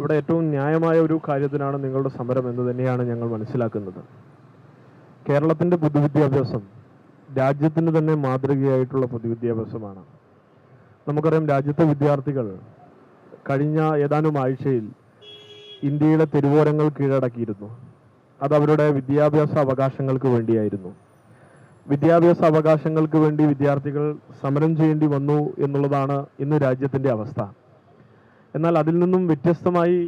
ഇവിടെ ഏറ്റവും ന്യായമായ ഒരു കാര്യത്തിനാണ് നിങ്ങളുടെ സമരം എന്ന് തന്നെയാണ് ഞങ്ങൾ മനസ്സിലാക്കുന്നത്. കേരളത്തിൻ്റെ പൊതുവിദ്യാഭ്യാസം രാജ്യത്തിന് തന്നെ മാതൃകയായിട്ടുള്ള പൊതുവിദ്യാഭ്യാസമാണ്. നമുക്കറിയാം, രാജ്യത്തെ വിദ്യാർത്ഥികൾ കഴിഞ്ഞ ഏതാനും ആഴ്ചയിൽ ഇന്ത്യയുടെ തെരുവോരങ്ങൾ കീഴടക്കിയിരുന്നു. അത് അവരുടെ വിദ്യാഭ്യാസ അവകാശങ്ങൾക്ക് വേണ്ടിയായിരുന്നു. വിദ്യാഭ്യാസ അവകാശങ്ങൾക്ക് വേണ്ടി വിദ്യാർത്ഥികൾ സമരം ചെയ്യേണ്ടി വന്നു എന്നുള്ളതാണ് ഇന്ന് രാജ്യത്തിൻ്റെ അവസ്ഥ. എന്നാൽ അതിൽ നിന്നും വ്യത്യസ്തമായി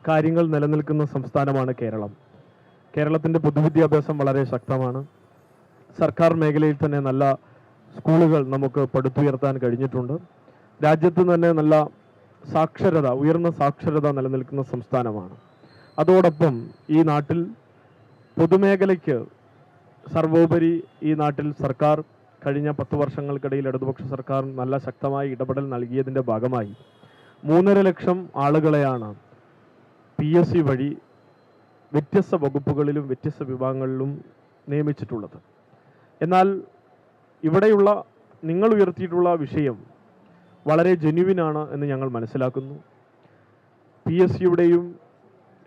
കാര്യങ്ങൾ നിലനിൽക്കുന്ന സംസ്ഥാനമാണ് കേരളം. കേരളത്തിൻ്റെ പൊതുവിദ്യാഭ്യാസം വളരെ ശക്തമാണ്. സർക്കാർ മേഖലയിൽ തന്നെ നല്ല സ്കൂളുകൾ നമുക്ക് പടുത്തുയർത്താൻ കഴിഞ്ഞിട്ടുണ്ട്. രാജ്യത്ത് തന്നെ നല്ല സാക്ഷരത, ഉയർന്ന സാക്ഷരത നിലനിൽക്കുന്ന സംസ്ഥാനമാണ്. അതോടൊപ്പം ഈ നാട്ടിൽ പൊതുമേഖലയ്ക്ക് സർവോപരി ഈ നാട്ടിൽ സർക്കാർ കഴിഞ്ഞ 10 വർഷങ്ങൾക്കിടയിൽ ഇടതുപക്ഷ സർക്കാർ നല്ല ശക്തമായ ഇടപെടൽ നൽകിയതിൻ്റെ ഭാഗമായി 3.5 ലക്ഷം ആളുകളെയാണ് PSC വഴി വ്യത്യസ്ത വകുപ്പുകളിലും വ്യത്യസ്ത വിഭാഗങ്ങളിലും നിയമിച്ചിട്ടുള്ളത്. എന്നാൽ ഇവിടെയുള്ള നിങ്ങൾ ഉയർത്തിയിട്ടുള്ള വിഷയം വളരെ ജെന്യുവിനാണ് എന്ന് ഞങ്ങൾ മനസ്സിലാക്കുന്നു. PSCയുടെയും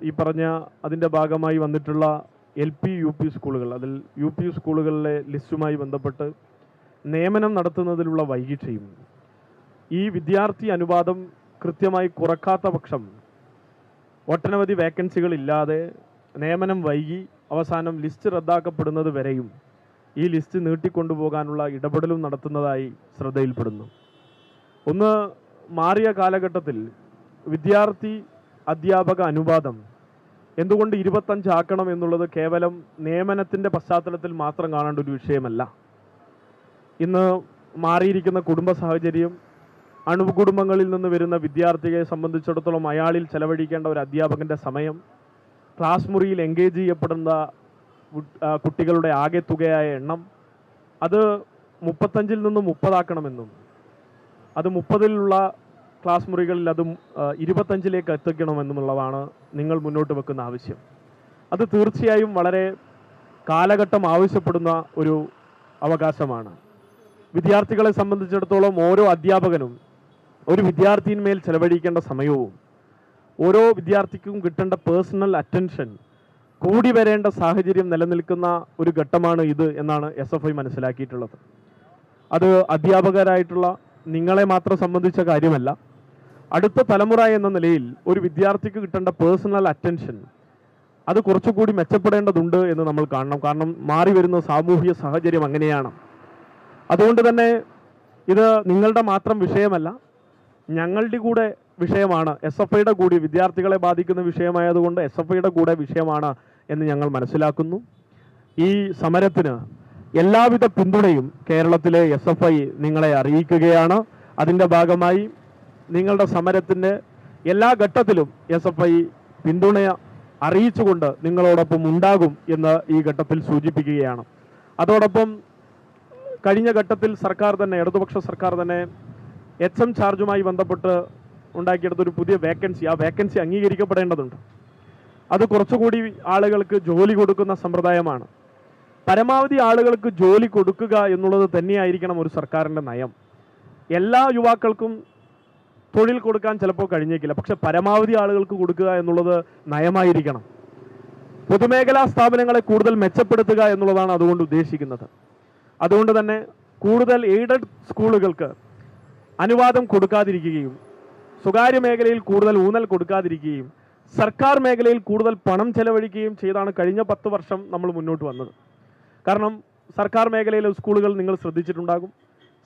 ഈ പറഞ്ഞ അതിൻ്റെ ഭാഗമായി വന്നിട്ടുള്ള LP UP സ്കൂളുകൾ, അതിൽ UP സ്കൂളുകളിലെ ലിസ്റ്റുമായി ബന്ധപ്പെട്ട് നിയമനം നടത്തുന്നതിലുള്ള വൈകിച്ചയും ഈ വിദ്യാർത്ഥി അനുപാതം കൃത്യമായി കുറക്കാത്ത പക്ഷം ഒട്ടനവധി വേക്കൻസികൾ ഇല്ലാതെ നിയമനം വൈകി അവസാനം ലിസ്റ്റ് റദ്ദാക്കപ്പെടുന്നത് വരെയും ഈ ലിസ്റ്റ് നീട്ടിക്കൊണ്ടുപോകാനുള്ള ഇടപെടലും നടത്തുന്നതായി ശ്രദ്ധയിൽപ്പെടുന്നു. ഒന്ന് മാറിയ കാലഘട്ടത്തിൽ വിദ്യാർത്ഥി അധ്യാപക അനുപാതം എന്തുകൊണ്ട് 25 ആക്കണം എന്നുള്ളത് കേവലം നിയമനത്തിൻ്റെ പശ്ചാത്തലത്തിൽ മാത്രം കാണേണ്ട ഒരു വിഷയമല്ല. ഇന്ന് മാറിയിരിക്കുന്ന കുടുംബ സാഹചര്യം, അണുകുടുംബങ്ങളിൽ നിന്ന് വരുന്ന വിദ്യാർത്ഥിയെ സംബന്ധിച്ചിടത്തോളം അയാളിൽ ചെലവഴിക്കേണ്ട ഒരു അധ്യാപകൻ്റെ സമയം, ക്ലാസ് മുറിയിൽ എൻഗേജ് ചെയ്യപ്പെടുന്ന കുട്ടികളുടെ ആകെ തുകയായ എണ്ണം, അത് 35-ൽ നിന്ന് 30 ആക്കണമെന്നും അത് 30-ലുള്ള ക്ലാസ് മുറികളിൽ അത് 25-ലേക്ക് എത്തിക്കണമെന്നുള്ളതാണ് നിങ്ങൾ മുന്നോട്ട് വെക്കുന്ന ആവശ്യം. അത് തീർച്ചയായും വളരെ കാലഘട്ടം ആവശ്യപ്പെടുന്ന ഒരു അവകാശമാണ്. വിദ്യാർത്ഥികളെ സംബന്ധിച്ചിടത്തോളം ഓരോ അധ്യാപകനും ഒരു വിദ്യാർത്ഥിയിന്മേൽ ചെലവഴിക്കേണ്ട സമയവും ഓരോ വിദ്യാർത്ഥിക്കും കിട്ടേണ്ട പേഴ്സണൽ അറ്റൻഷൻ കൂടി വരേണ്ട സാഹചര്യം നിലനിൽക്കുന്ന ഒരു ഘട്ടമാണ് ഇത് എന്നാണ് SFI മനസ്സിലാക്കിയിട്ടുള്ളത്. അത് അധ്യാപകരായിട്ടുള്ള നിങ്ങളെ മാത്രം സംബന്ധിച്ച കാര്യമല്ല. അടുത്ത തലമുറ എന്ന നിലയിൽ ഒരു വിദ്യാർത്ഥിക്ക് കിട്ടേണ്ട പേഴ്സണൽ അറ്റൻഷൻ അത് കുറച്ചുകൂടി മെച്ചപ്പെടേണ്ടതുണ്ട് എന്ന് നമ്മൾ കാണണം. കാരണം മാറി വരുന്ന സാമൂഹിക സാഹചര്യം അങ്ങനെയാണ്. അതുകൊണ്ട് തന്നെ ഇത് നിങ്ങളുടെ മാത്രം വിഷയമല്ല, ഞങ്ങളുടെ കൂടെ വിഷയമാണ്. SFIയുടെ കൂടി വിദ്യാർത്ഥികളെ ബാധിക്കുന്ന വിഷയമായതുകൊണ്ട് SFIയുടെ കൂടെ വിഷയമാണ് എന്ന് ഞങ്ങൾ മനസ്സിലാക്കുന്നു. ഈ സമരത്തിന് എല്ലാവിധ പിന്തുണയും കേരളത്തിലെ SFI നിങ്ങളെ അറിയിക്കുകയാണ്. അതിൻ്റെ ഭാഗമായി നിങ്ങളുടെ സമരത്തിൻ്റെ എല്ലാ ഘട്ടത്തിലും SFI പിന്തുണ അറിയിച്ചുകൊണ്ട് നിങ്ങളോടൊപ്പം ഉണ്ടാകും എന്ന് ഈ ഘട്ടത്തിൽ സൂചിപ്പിക്കുകയാണ്. അതോടൊപ്പം കഴിഞ്ഞ ഘട്ടത്തിൽ സർക്കാർ തന്നെ, ഇടതുപക്ഷ സർക്കാർ തന്നെ HM ചാർജുമായി ബന്ധപ്പെട്ട് ഉണ്ടാക്കിയെടുത്തൊരു പുതിയ വേക്കൻസി, ആ വേക്കൻസി അംഗീകരിക്കപ്പെടേണ്ടതുണ്ട്. അത് കുറച്ചുകൂടി ആളുകൾക്ക് ജോലി കൊടുക്കുന്ന സമ്പ്രദായമാണ്. പരമാവധി ആളുകൾക്ക് ജോലി കൊടുക്കുക എന്നുള്ളത് തന്നെയായിരിക്കണം ഒരു സർക്കാരിൻ്റെ നയം. എല്ലാ യുവാക്കൾക്കും തൊഴിൽ കൊടുക്കാൻ ചിലപ്പോൾ കഴിഞ്ഞേക്കില്ല, പക്ഷെ പരമാവധി ആളുകൾക്ക് കൊടുക്കുക എന്നുള്ളത് നയമായിരിക്കണം. പൊതുമേഖലാ സ്ഥാപനങ്ങളെ കൂടുതൽ മെച്ചപ്പെടുത്തുക എന്നുള്ളതാണ് അതുകൊണ്ട് ഉദ്ദേശിക്കുന്നത്. അതുകൊണ്ട് തന്നെ കൂടുതൽ എയ്ഡഡ് സ്കൂളുകൾക്ക് അനുവാദം കൊടുക്കാതിരിക്കുകയും സ്വകാര്യ മേഖലയിൽ കൂടുതൽ ഊന്നൽ കൊടുക്കാതിരിക്കുകയും സർക്കാർ മേഖലയിൽ കൂടുതൽ പണം ചെലവഴിക്കുകയും ചെയ്താണ് കഴിഞ്ഞ 10 വർഷം നമ്മൾ മുന്നോട്ട് വന്നത്. കാരണം സർക്കാർ മേഖലയിലെ സ്കൂളുകൾ നിങ്ങൾ ശ്രദ്ധിച്ചിട്ടുണ്ടാകും,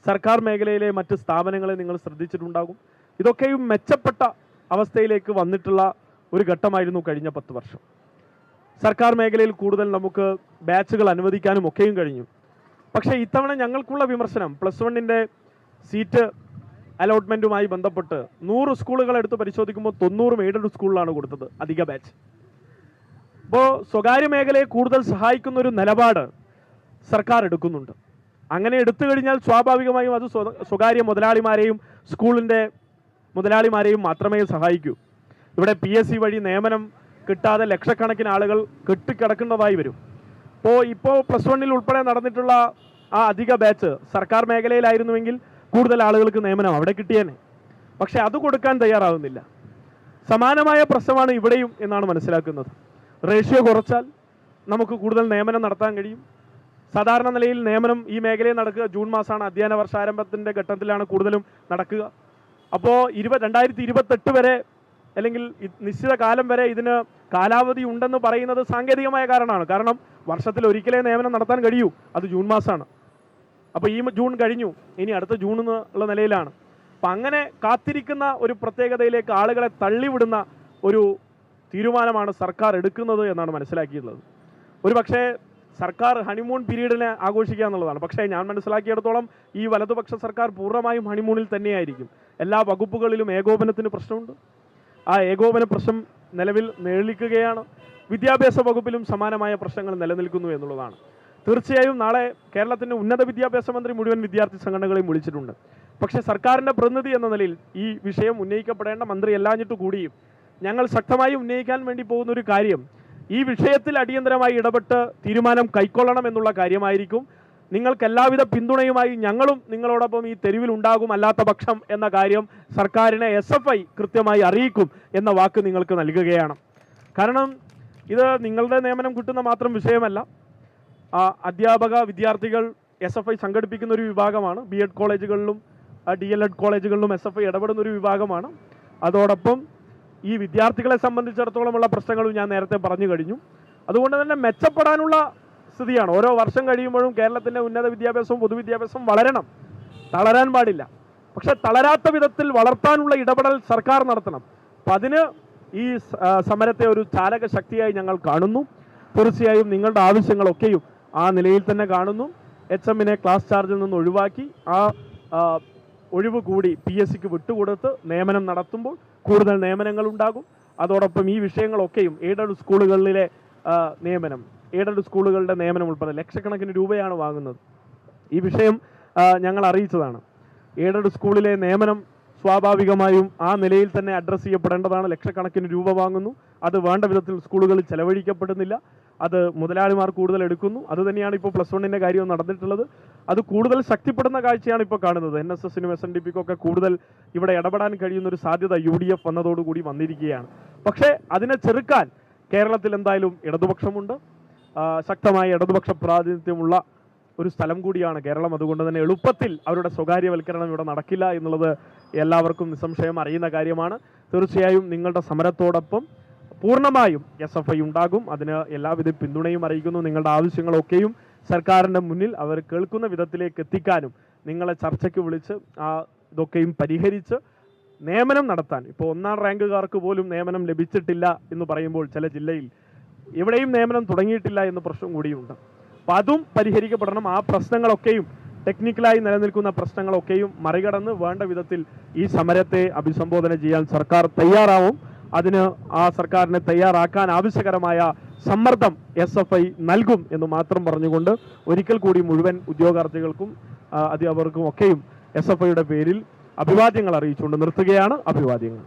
സർക്കാർ മേഖലയിലെ മറ്റ് സ്ഥാപനങ്ങളെ നിങ്ങൾ ശ്രദ്ധിച്ചിട്ടുണ്ടാകും. ഇതൊക്കെയും മെച്ചപ്പെട്ട അവസ്ഥയിലേക്ക് വന്നിട്ടുള്ള ഒരു ഘട്ടമായിരുന്നു കഴിഞ്ഞ 10 വർഷം. സർക്കാർ മേഖലയിൽ കൂടുതൽ നമുക്ക് ബാച്ചുകൾ അനുവദിക്കാനും ഒക്കെയും കഴിഞ്ഞു. പക്ഷേ ഇത്തവണ ഞങ്ങൾക്കുള്ള വിമർശനം +1-ൻ്റെ സീറ്റ് അലോട്ട്മെൻറ്റുമായി ബന്ധപ്പെട്ട് 100 സ്കൂളുകൾ എടുത്ത് പരിശോധിക്കുമ്പോൾ 90 എയ്ഡഡ് സ്കൂളിലാണ് കൊടുത്തത് അധിക ബാച്ച്. അപ്പോൾ സ്വകാര്യ മേഖലയെ കൂടുതൽ സഹായിക്കുന്ന ഒരു നിലപാട് സർക്കാർ എടുക്കുന്നുണ്ട്. അങ്ങനെ എടുത്തു കഴിഞ്ഞാൽ സ്വാഭാവികമായും അത് സ്വകാര്യ മുതലാളിമാരെയും സ്കൂളിൻ്റെ മുതലാളിമാരെയും മാത്രമേ സഹായിക്കൂ. ഇവിടെ PSC വഴി നിയമനം കിട്ടാതെ ലക്ഷക്കണക്കിന് ആളുകൾ കെട്ടിക്കിടക്കുന്നതായി വരും. ഇപ്പോൾ +1-ൽ ഉൾപ്പെടെ നടന്നിട്ടുള്ള ആ അധിക ബാച്ച് സർക്കാർ മേഖലയിലായിരുന്നുവെങ്കിൽ കൂടുതൽ ആളുകൾക്ക് നിയമനം അവിടെ കിട്ടിയേനെ. പക്ഷെ അത് കൊടുക്കാൻ തയ്യാറാവുന്നില്ല. സമാനമായ പ്രശ്നമാണ് ഇവിടെയും എന്നാണ് മനസ്സിലാക്കുന്നത്. റേഷ്യോ കുറച്ചാൽ നമുക്ക് കൂടുതൽ നിയമനം നടത്താൻ കഴിയും. സാധാരണ നിലയിൽ നിയമനം ഈ മേഖലയിൽ നടക്കുക ജൂൺ മാസമാണ്, അധ്യയന വർഷാരംഭത്തിൻ്റെ ഘട്ടത്തിലാണ് കൂടുതലും നടക്കുക. അപ്പോൾ 2028 വരെ അല്ലെങ്കിൽ നിശ്ചിത കാലം വരെ ഇതിന് കാലാവധി ഉണ്ടെന്ന് പറയുന്നത് സാങ്കേതികമായ കാരണമാണ്. കാരണം വർഷത്തിൽ ഒരിക്കലേ നിയമനം നടത്താൻ കഴിയൂ, അത് ജൂൺ മാസമാണ്. അപ്പോൾ ഈ ജൂൺ കഴിഞ്ഞു, ഇനി അടുത്ത ജൂൺ എന്നുള്ള നിലയിലാണ്. അപ്പം അങ്ങനെ കാത്തിരിക്കുന്ന ഒരു പ്രത്യേകതയിലേക്ക് ആളുകളെ തള്ളിവിടുന്ന ഒരു തീരുമാനമാണ് സർക്കാർ എടുക്കുന്നത് എന്നാണ് മനസ്സിലാക്കിയിട്ടുള്ളത്. ഒരു പക്ഷേ സർക്കാർ ഹണിമൂൺ പീരീഡിനെ ആഘോഷിക്കുക എന്നുള്ളതാണ്. പക്ഷേ ഞാൻ മനസ്സിലാക്കിയിടത്തോളം ഈ വലതുപക്ഷ സർക്കാർ പൂർണ്ണമായും ഹണിമൂണിൽ തന്നെയായിരിക്കും. എല്ലാ വകുപ്പുകളിലും ഏകോപനത്തിന് പ്രശ്നമുണ്ട്. ആ ഏകോപന പ്രശ്നം നിലവിൽ നിഴലിക്കുകയാണ്. വിദ്യാഭ്യാസ വകുപ്പിലും സമാനമായ പ്രശ്നങ്ങൾ നിലനിൽക്കുന്നു എന്നുള്ളതാണ്. തീർച്ചയായും നാളെ കേരളത്തിൻ്റെ ഉന്നത വിദ്യാഭ്യാസ മന്ത്രി മുഴുവൻ വിദ്യാർത്ഥി സംഘടനകളെയും വിളിച്ചിട്ടുണ്ട്. പക്ഷേ സർക്കാരിൻ്റെ പ്രതിനിധി എന്ന നിലയിൽ ഈ വിഷയം ഉന്നയിക്കപ്പെടേണ്ട മന്ത്രി എല്ലാഞ്ഞിട്ട് കൂടിയും ഞങ്ങൾ ശക്തമായി ഉന്നയിക്കാൻ വേണ്ടി പോകുന്ന ഒരു കാര്യം, ഈ വിഷയത്തിൽ അടിയന്തരമായി ഇടപെട്ട് തീരുമാനം കൈക്കൊള്ളണം എന്നുള്ള കാര്യമായിരിക്കും. നിങ്ങൾക്ക് എല്ലാവിധ പിന്തുണയുമായി ഞങ്ങളും നിങ്ങളോടൊപ്പം ഈ തെരുവിൽ ഉണ്ടാകും, അല്ലാത്ത പക്ഷം എന്ന കാര്യം സർക്കാരിനെ SFI കൃത്യമായി അറിയിക്കും എന്ന വാക്ക് നിങ്ങൾക്ക് നൽകുകയാണ്. കാരണം ഇത് നിങ്ങളുടെ നിയമനം കിട്ടുന്ന മാത്രം വിഷയമല്ല. അധ്യാപക വിദ്യാർത്ഥികൾ SFI സംഘടിപ്പിക്കുന്ന ഒരു വിഭാഗമാണ്. B.Ed കോളേജുകളിലും DLED കോളേജുകളിലും SFI ഇടപെടുന്ന ഒരു വിഭാഗമാണ്. അതോടൊപ്പം ഈ വിദ്യാർത്ഥികളെ സംബന്ധിച്ചിടത്തോളമുള്ള പ്രശ്നങ്ങളും ഞാൻ നേരത്തെ പറഞ്ഞു കഴിഞ്ഞു. അതുകൊണ്ട് തന്നെ മെച്ചപ്പെടാനുള്ള സ്ഥിതിയാണ്. ഓരോ വർഷം കഴിയുമ്പോഴും കേരളത്തിൻ്റെ ഉന്നത വിദ്യാഭ്യാസവും പൊതുവിദ്യാഭ്യാസവും വളരണം, തളരാൻ പാടില്ല. പക്ഷെ തളരാത്ത വിധത്തിൽ വളർത്താനുള്ള ഇടപെടൽ സർക്കാർ നടത്തണം. അപ്പം അതിന് ഈ സമരത്തെ ഒരു ചാലക ശക്തിയായി ഞങ്ങൾ കാണുന്നു. തീർച്ചയായും നിങ്ങളുടെ ആവശ്യങ്ങളൊക്കെയും ആ നിലയിൽ തന്നെ കാണുന്നു. HM-നെ ക്ലാസ് ചാർജിൽ നിന്ന് ഒഴിവാക്കി ആ ഒഴിവ് കൂടി PSCക്ക് വിട്ടുകൊടുത്ത് നിയമനം നടത്തുമ്പോൾ കൂടുതൽ നിയമനങ്ങൾ ഉണ്ടാകും. അതോടൊപ്പം ഈ വിഷയങ്ങളൊക്കെയും എയ്ഡഡ് സ്കൂളുകളിലെ നിയമനം, എയ്ഡഡ് സ്കൂളുകളുടെ നിയമനം ഉൾപ്പെടെ ലക്ഷക്കണക്കിന് രൂപയാണ് വാങ്ങുന്നത്. ഈ വിഷയം ഞങ്ങൾ അറിയിച്ചതാണ്. എയ്ഡഡ് സ്കൂളിലെ നിയമനം സ്വാഭാവികമായും ആ നിലയിൽ തന്നെ അഡ്രസ്സ് ചെയ്യപ്പെടേണ്ടതാണ്. ലക്ഷക്കണക്കിന് രൂപ വാങ്ങുന്നു, അത് വേണ്ട വിധത്തിൽ സ്കൂളുകളിൽ ചെലവഴിക്കപ്പെടുന്നില്ല. അത് മുതലാളിമാർ കൂടുതൽ എടുക്കുന്നു. അത് തന്നെയാണ് ഇപ്പോൾ +1-ൻ്റെ കാര്യം നടന്നിട്ടുള്ളത്. അത് കൂടുതൽ ശക്തിപ്പെടുന്ന കാഴ്ചയാണ് ഇപ്പോൾ കാണുന്നത്. NSSനും SNDPക്കൊക്കെ കൂടുതൽ ഇവിടെ ഇടപെടാൻ കഴിയുന്നൊരു സാധ്യത UDF വന്നതോടുകൂടി വന്നിരിക്കുകയാണ്. പക്ഷേ അതിനെ ചെറുക്കാൻ കേരളത്തിൽ എന്തായാലും ഇടതുപക്ഷമുണ്ട്. ശക്തമായ ഇടതുപക്ഷ പ്രാതിനിധ്യമുള്ള ഒരു സ്ഥലം കൂടിയാണ് കേരളം. അതുകൊണ്ട് തന്നെ എളുപ്പത്തിൽ അവരുടെ സ്വകാര്യവൽക്കരണം ഇവിടെ നടക്കില്ല എന്നുള്ളത് എല്ലാവർക്കും നിസ്സംശയം അറിയുന്ന കാര്യമാണ്. തീർച്ചയായും നിങ്ങളുടെ സമരത്തോടൊപ്പം പൂർണ്ണമായും SFI ഉണ്ടാകും. അതിന് എല്ലാവിധ പിന്തുണയും അറിയിക്കുന്നു. നിങ്ങളുടെ ആവശ്യങ്ങളൊക്കെയും സർക്കാരിൻ്റെ മുന്നിൽ അവർ കേൾക്കുന്ന വിധത്തിലേക്ക് എത്തിക്കാനും നിങ്ങളെ ചർച്ചയ്ക്ക് വിളിച്ച് ഇതൊക്കെയും പരിഹരിച്ച് നിയമനം നടത്താൻ, ഇപ്പോൾ 1ാം റാങ്കുകാർക്ക് പോലും നിയമനം ലഭിച്ചിട്ടില്ല എന്ന് പറയുമ്പോൾ ചില ജില്ലയിൽ എവിടെയും നിയമനം തുടങ്ങിയിട്ടില്ല എന്ന പ്രശ്നം കൂടിയുണ്ട്. അപ്പം അതും പരിഹരിക്കപ്പെടണം. ആ പ്രശ്നങ്ങളൊക്കെയും ടെക്നിക്കലായി നിലനിൽക്കുന്ന പ്രശ്നങ്ങളൊക്കെയും മറികടന്ന് വേണ്ട വിധത്തിൽ ഈ സമരത്തെ അഭിസംബോധന ചെയ്യാൻ സർക്കാർ തയ്യാറാവും. അതിന് ആ സർക്കാരിനെ തയ്യാറാക്കാൻ ആവശ്യകരമായ സമ്മർദ്ദം SFI നൽകും എന്ന് മാത്രം പറഞ്ഞുകൊണ്ട് ഒരിക്കൽ കൂടി മുഴുവൻ ഉദ്യോഗാർത്ഥികൾക്കും അധ്യാപകർക്കും ഒക്കെയും SFIയുടെ പേരിൽ അഭിവാദ്യങ്ങൾ അറിയിച്ചുകൊണ്ട് നിർത്തുകയാണ്. അഭിവാദ്യങ്ങൾ.